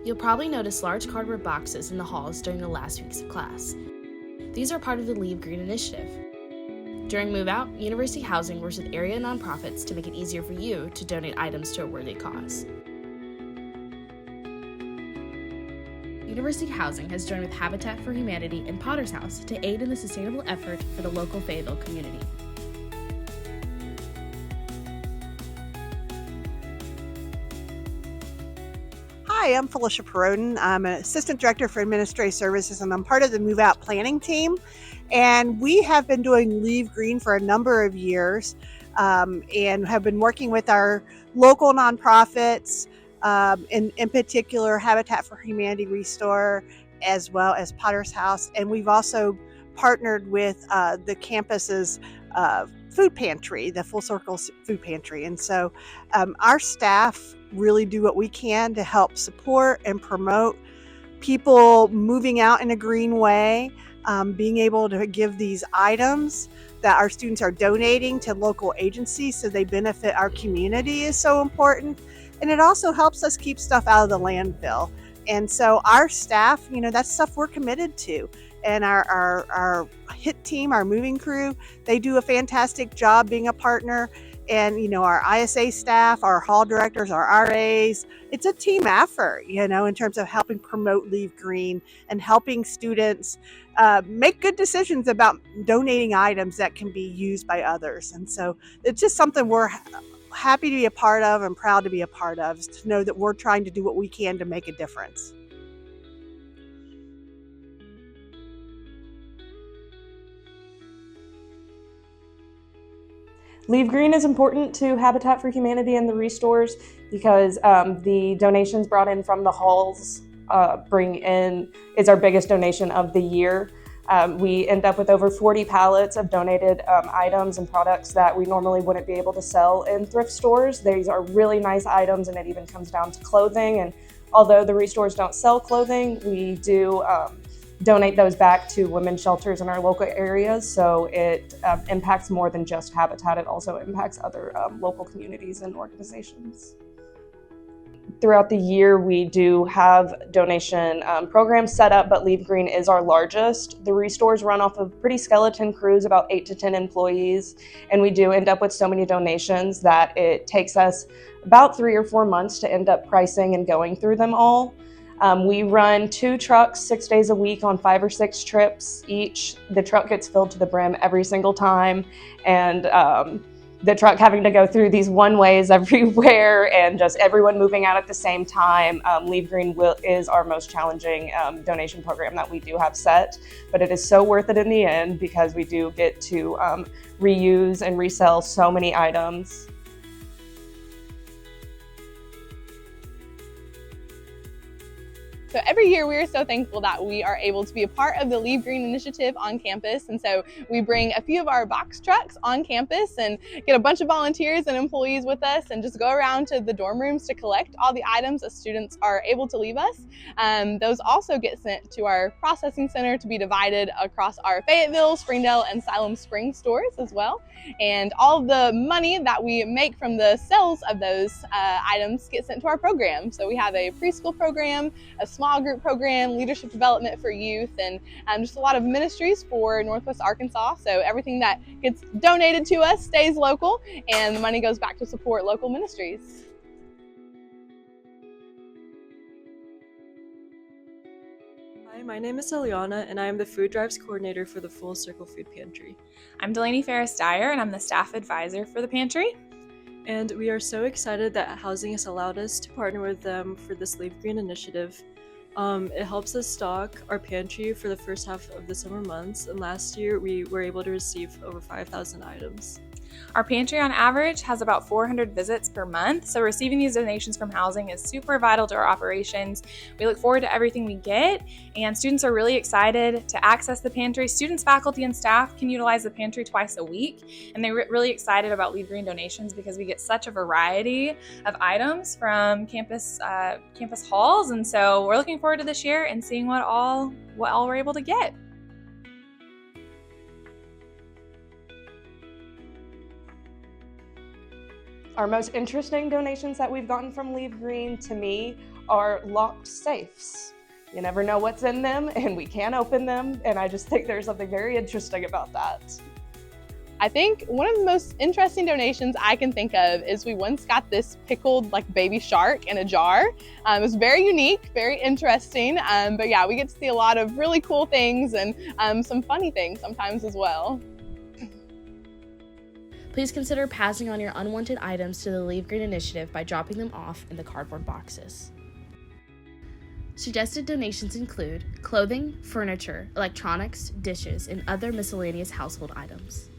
You'll probably notice large cardboard boxes in the halls during the last weeks of class. These are part of the Leave Green initiative. During Move Out, University Housing works with area nonprofits to make it easier for you to donate items to a worthy cause. University Housing has joined with Habitat for Humanity and Potter's House to aid in the sustainable effort for the local Fayetteville community. Hi, I'm Felicia Perodin. I'm an Assistant Director for Administrative Services, and I'm part of the Move Out Planning Team. And we have been doing Leave Green for a number of years and have been working with our local nonprofits, in particular Habitat for Humanity Restore, as well as Potter's House. And we've also partnered with the campus's food pantry, the Full Circle Food Pantry. And so our staff really do what we can to help support and promote people moving out in a green way, being able to give these items that our students are donating to local agencies so they benefit our community is so important. And it also helps us keep stuff out of the landfill. And so our staff, that's stuff we're committed to. And our HIT team, our moving crew, they do a fantastic job being a partner. And, our ISA staff, our hall directors, our RAs, it's a team effort, in terms of helping promote Leave Green and helping students make good decisions about donating items that can be used by others. And so it's just something we're happy to be a part of and proud to be a part of, is to know that we're trying to do what we can to make a difference. Leave Green is important to Habitat for Humanity and the Restores because the donations brought in from the halls is our biggest donation of the year. We end up with over 40 pallets of donated items and products that we normally wouldn't be able to sell in thrift stores. These are really nice items, and it even comes down to clothing. And although the Restores don't sell clothing, we do donate those back to women's shelters in our local areas. So it impacts more than just Habitat. It also impacts other local communities and organizations. Throughout the year, we do have donation programs set up, but Leave Green is our largest. The Restores run off of pretty skeleton crews, about 8 to 10 employees, and we do end up with so many donations that it takes us about 3 or 4 months to end up pricing and going through them all. We run 2 trucks 6 days a week on 5 or 6 trips each. The truck gets filled to the brim every single time, and the truck having to go through these one-ways everywhere and just everyone moving out at the same time. Leave Green is our most challenging donation program that we do have set, but it is so worth it in the end because we do get to reuse and resell so many items. So every year we are so thankful that we are able to be a part of the Leave Green initiative on campus. And so we bring a few of our box trucks on campus and get a bunch of volunteers and employees with us and just go around to the dorm rooms to collect all the items that students are able to leave us. Those also get sent to our processing center to be divided across our Fayetteville, Springdale, and Siloam Springs stores as well. And all of the money that we make from the sales of those items get sent to our program. So we have a preschool program, a small group program, leadership development for youth, and just a lot of ministries for Northwest Arkansas. So everything that gets donated to us stays local, and the money goes back to support local ministries. Hi, my name is Eliana, and I am the Food Drives Coordinator for the Full Circle Food Pantry. I'm Delaney Ferris-Dyer, and I'm the Staff Advisor for the Pantry. And we are so excited that Housing has allowed us to partner with them for this Leave Green initiative. It helps us stock our pantry for the first half of the summer months, and last year we were able to receive over 5,000 items. Our pantry on average has about 400 visits per month, so receiving these donations from Housing is super vital to our operations. We look forward to everything we get, and students are really excited to access the pantry. Students, faculty, and staff can utilize the pantry twice a week, and they're really excited about Leave Green donations because we get such a variety of items from campus halls, and so we're looking forward to this year and seeing what all we're able to get. Our most interesting donations that we've gotten from Leave Green to me are locked safes. You never know what's in them, and we can't open them, and I just think there's something very interesting about that. I think one of the most interesting donations I can think of is we once got this pickled baby shark in a jar. It was very unique, very interesting, but yeah, we get to see a lot of really cool things and some funny things sometimes as well. Please consider passing on your unwanted items to the Leave Green Initiative by dropping them off in the cardboard boxes. Suggested donations include clothing, furniture, electronics, dishes, and other miscellaneous household items.